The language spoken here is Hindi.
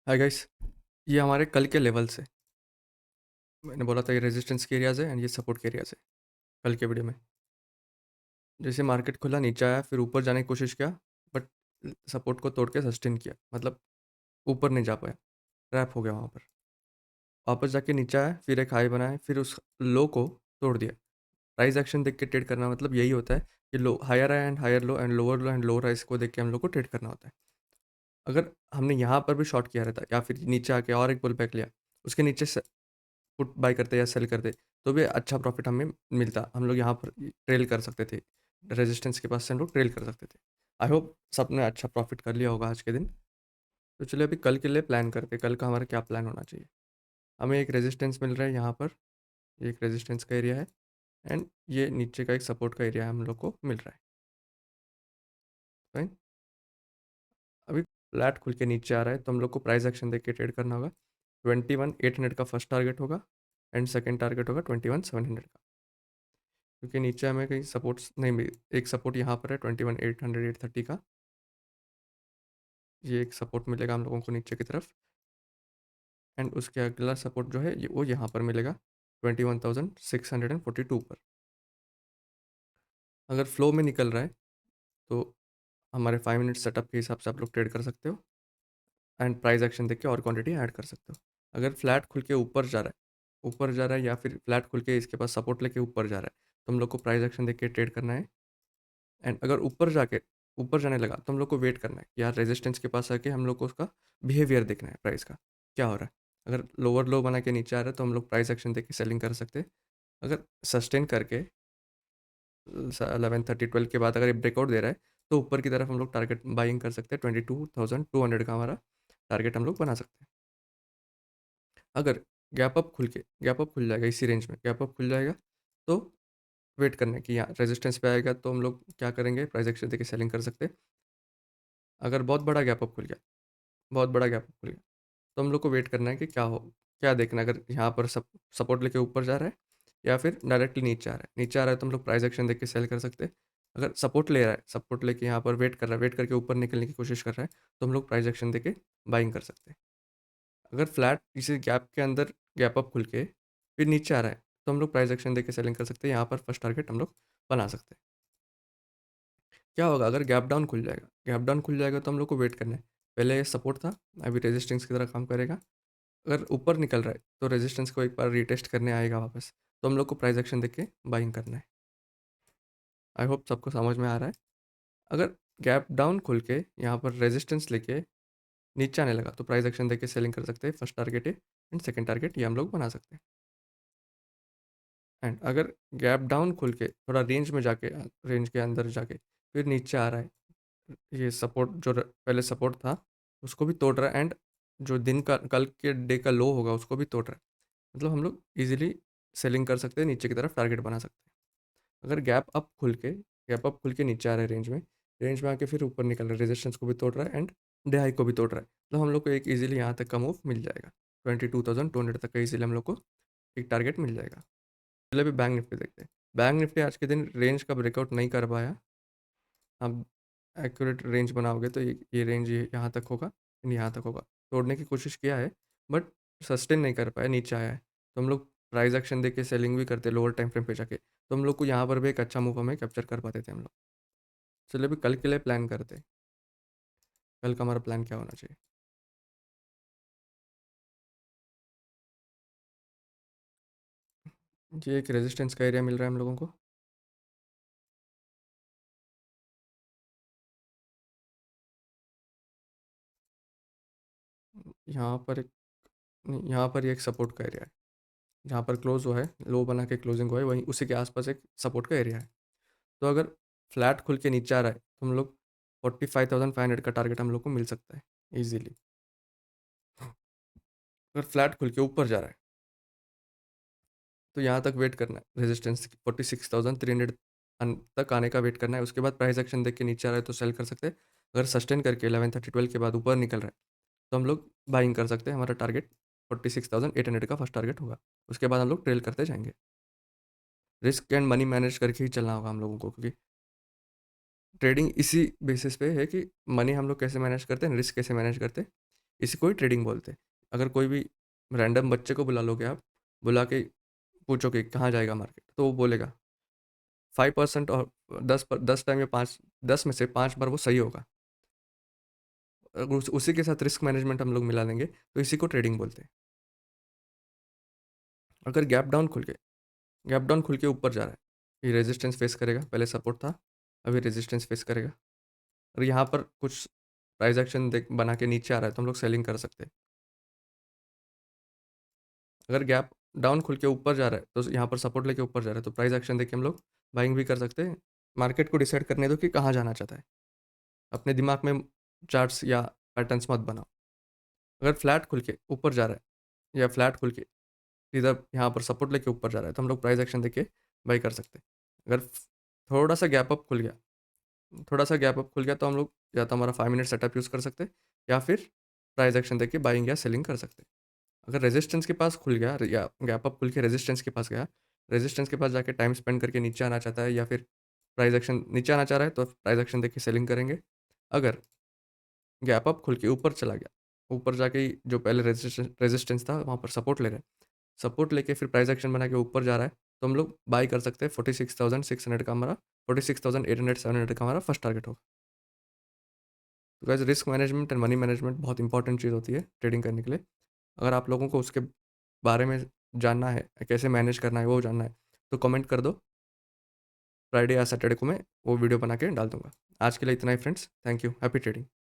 Hi guys. ये हमारे कल के लेवल्स है। मैंने बोला था ये रेजिस्टेंस के एरियाज है एंड ये सपोर्ट के एरियाज है कल के वीडियो में। जैसे मार्केट खुला नीचे आया फिर ऊपर जाने की कोशिश किया, बट सपोर्ट को तोड़ के सस्टेन किया, मतलब ऊपर नहीं जा पाया, ट्रैप हो गया वहाँ पर। वापस जाके नीचे आया, फिर एक हाई बनाया, फिर उस लो को तोड़ दिया। प्राइस एक्शन देख के ट्रेड करना मतलब यही होता है कि low higher high and higher low and lower highs को देख के हम लोग को ट्रेड करना होता है। अगर हमने यहाँ पर भी शॉर्ट किया रहता या फिर नीचे आके और एक पुल बैक लिया, उसके नीचे पुट बाय करते या सेल करते, तो भी अच्छा प्रॉफिट हमें मिलता। हम लोग यहाँ पर ट्रेल कर सकते थे, रेजिस्टेंस के पास से हम लोग ट्रेल कर सकते थे। आई होप सबने अच्छा प्रॉफिट कर लिया होगा आज के दिन। तो चलिए अभी कल के लिए प्लान करते हैं, कल का हमारा क्या प्लान होना चाहिए। हमें एक रेजिस्टेंस मिल रहा है यहाँ पर, ये एक रेजिस्टेंस का एरिया है एंड ये नीचे का एक सपोर्ट का एरिया हम लोग को मिल रहा है। फाइन। अभी फ्लैट खुल के नीचे आ रहा है तो हम लोग को प्राइस एक्शन देख के ट्रेड करना होगा। 21,800 का फर्स्ट टारगेट होगा एंड सेकेंड टारगेट होगा 21,700 का, क्योंकि नीचे हमें कहीं सपोर्ट्स नहीं मिली। एक सपोर्ट यहाँ पर है 21,800 830 का, ये एक सपोर्ट मिलेगा हम लोगों को नीचे की तरफ। एंड उसके अगला सपोर्ट जो है ये वो यहाँ पर मिलेगा 21,642 पर। अगर फ्लो में निकल रहा है तो हमारे 5 मिनट सेटअप के हिसाब से आप लोग ट्रेड कर सकते हो एंड प्राइस एक्शन देख के और क्वांटिटी ऐड कर सकते हो। अगर फ्लैट खुल के ऊपर जा रहा है या फिर फ्लैट खुल के इसके पास सपोर्ट लेके ऊपर जा रहा है, तो हम लोग को प्राइस एक्शन देख के ट्रेड करना है। एंड अगर ऊपर जाने लगा तो हम लोग को वेट करना है, यार रेजिस्टेंस के पास आके हम लोग को उसका बिहेवियर देखना है, प्राइस का क्या हो रहा है। अगर लोअर लो बना के नीचे आ रहा है तो हम लोग प्राइस एक्शन देख के सेलिंग कर सकते हैं। अगर सस्टेन करके 11:30 12 के बाद अगर ये ब्रेकआउट दे रहा है तो ऊपर की तरफ हम लोग टारगेट बाइंग कर सकते हैं। 22,200 का हमारा टारगेट हम लोग बना सकते हैं। अगर गैप अप खुल जाएगा, इसी रेंज में गैप अप खुल जाएगा तो वेट करना है कि यहाँ रेजिस्टेंस पे आएगा तो हम लोग क्या करेंगे, प्राइस एक्शन देके सेलिंग कर सकते हैं। अगर बहुत बड़ा गैप अप खुल गया तो हम लोग को वेट करना है कि क्या देखना है। अगर यहाँ पर सपोर्ट लेके ऊपर जा रहा है या फिर डायरेक्टली नीचे आ रहा है तो हम लोग प्राइस एक्शन देख के सेल कर सकते हैं। अगर सपोर्ट ले रहा है, सपोर्ट लेके यहाँ पर वेट करके ऊपर निकलने की कोशिश कर रहा है, तो हम लोग प्राइस एक्शन देके बाइंग कर सकते हैं। अगर फ्लैट इसी गैप के अंदर गैप अप खुल के फिर नीचे आ रहा है तो हम लोग प्राइस एक्शन देके सेलिंग कर सकते हैं। यहाँ पर फर्स्ट टारगेट हम लोग बना सकते हैं। क्या होगा अगर गैप डाउन खुल जाएगा तो हम लोग को वेट करना है। पहले सपोर्ट था, अभी रेजिस्टेंस की तरह काम करेगा। अगर ऊपर निकल रहा है तो रेजिस्टेंस को एक बार रीटेस्ट करने आएगा वापस, तो हम लोग को प्राइस एक्शन देख के बाइंग करना है। आई होप सबको समझ में आ रहा है। अगर गैप डाउन खुल के यहाँ पर रेजिस्टेंस लेके नीचे आने लगा तो प्राइस एक्शन देख के सेलिंग कर सकते हैं। फर्स्ट टारगेट है एंड सेकंड टारगेट ये हम लोग बना सकते हैं। एंड अगर गैप डाउन खुल के थोड़ा रेंज के अंदर जाके फिर नीचे आ रहा है, ये सपोर्ट पहले सपोर्ट था उसको भी तोड़ रहा है एंड जो दिन का कल के डे का लो होगा उसको भी तोड़ रहा है, मतलब हम लोग इजीली सेलिंग कर सकते हैं, नीचे की तरफ टारगेट बना सकते हैं। अगर गैप अप खुल के नीचे आ रहा है रेंज में आके फिर ऊपर निकल रहा है, रेजिस्टेंस को भी तोड़ रहा है एंड डे हाई को भी तोड़ रहा है, तो हम लोग को एक इजीली यहाँ तक का मूव मिल जाएगा। 22,200 तक का इजीली हम लोग को एक टारगेट मिल जाएगा। चलिए अभी बैंक निफ्टी देखते हैं। बैंक निफ्टी आज के दिन रेंज का ब्रेकआउट नहीं कर पाया। आप एक्यूरेट रेंज बनाओगे तो ये रेंज यहाँ तक होगा, यहाँ तक होगा। तोड़ने की कोशिश किया है बट सस्टेन नहीं कर पाया, नीचे आया है। तो हम लोग प्राइस एक्शन देके सेलिंग भी करते लोअर टाइम फ्रेम पे जाके, तो हम लोग को यहाँ पर भी एक अच्छा मूव हमें कैप्चर कर पाते थे हम लोग। चलिए अभी कल के लिए प्लान करते हैं। कल का हमारा प्लान क्या होना चाहिए। जी एक रेजिस्टेंस का एरिया मिल रहा है हम लोगों को। यहाँ पर एक नहीं, यहाँ पर ये एक सपोर्ट का एरिया है। जहाँ पर क्लोज हुआ है, लो बना के क्लोजिंग हुआ है, वहीं उसी के आसपास एक सपोर्ट का एरिया है। तो अगर फ्लैट खुल के नीचे आ रहा है तो हम लोग 45,500 का टारगेट हम लोग को मिल सकता है इजीली। अगर फ्लैट खुल के ऊपर जा रहा है तो यहाँ तक वेट करना है, रेजिस्टेंस 46,300 तक आने का वेट करना है। उसके बाद प्राइस एक्शन देख के नीचे आ रहा है तो सेल कर सकते हैं। अगर सस्टेन करके 11:30 12 के बाद ऊपर निकल रहा है तो हम लोग बाइंग कर सकते हैं। हमारा टारगेट 46,800 का फर्स्ट टारगेट होगा। उसके बाद हम लोग ट्रेल करते जाएंगे। रिस्क एंड मनी मैनेज करके ही चलना होगा हम लोगों को, क्योंकि ट्रेडिंग इसी बेसिस पे है कि मनी हम लोग कैसे मैनेज करते हैं, रिस्क कैसे मैनेज करते हैं। इसी को ही ट्रेडिंग बोलते हैं। अगर कोई भी रैंडम बच्चे को बुला लोगे आप, बुला के पूछोगे कहाँ जाएगा मार्केट, तो वो बोलेगा 5% और 10 टाइम या 5, 10 में से 5 बार वो सही होगा। अगर उसी के साथ रिस्क मैनेजमेंट हम लोग मिला लेंगे तो इसी को ट्रेडिंग बोलते हैं। अगर गैप डाउन खुल के ऊपर जा रहा है, ये रेजिस्टेंस फेस करेगा, पहले सपोर्ट था, अभी रेजिस्टेंस फेस करेगा, और यहाँ पर कुछ प्राइस एक्शन देख बना के नीचे आ रहा है तो हम लोग सेलिंग कर सकते हैं। अगर गैप डाउन खुल के ऊपर जा रहा है तो यहाँ पर सपोर्ट लेके ऊपर जा रहा है तो प्राइस एक्शन देख के हम लोग बाइंग भी कर सकते हैं। मार्केट को डिसाइड करने दो कि कहाँ जाना चाहता है, अपने दिमाग में चार्ट्स या पैटर्न्स मत बनाओ। अगर फ्लैट खुल के ऊपर जा रहा है या फ्लैट खुल के इधर यहाँ पर सपोर्ट लेके ऊपर जा रहा है तो हम लोग प्राइस एक्शन देके बाई कर सकते हैं। अगर थोड़ा सा गैप अप खुल गया थोड़ा सा गैप अप खुल गया तो हम लोग या तो हमारा 5 मिनट सेटअप यूज़ कर सकते हैं, या फिर प्राइस एक्शन देके बाइंग या सेलिंग कर सकते हैं। अगर रेजिस्टेंस के पास खुल गया या गैप अप खुल के रेजिस्टेंस के पास गया, रेजिस्टेंस के पास जाके टाइम स्पेंड करके नीचे आना चाहता है, या फिर प्राइस एक्शन नीचे आना चाह रहा है तो प्राइस एक्शन देके सेलिंग करेंगे। अगर गैप अप खुल के ऊपर चला गया, ऊपर जाके ही जो पहले रेजिस्टेंस था वहाँ पर सपोर्ट ले रहा है, सपोर्ट लेके फिर प्राइस एक्शन बना के ऊपर जा रहा है तो हम लोग बाई कर सकते हैं। 46,600 का हमारा 46,800 700 का हमारा फर्स्ट टारगेट होगा। तो guys, risk management and money management बहुत इंपॉर्टेंट चीज़ होती है ट्रेडिंग करने के लिए। अगर आप लोगों को उसके बारे में जानना है, कैसे मैनेज करना है वो जानना है, तो कमेंट कर दो। फ्राइडे या सैटरडे को मैं वो वीडियो बना के डाल दूंगा। आज के लिए इतना ही friends, thank you, happy trading.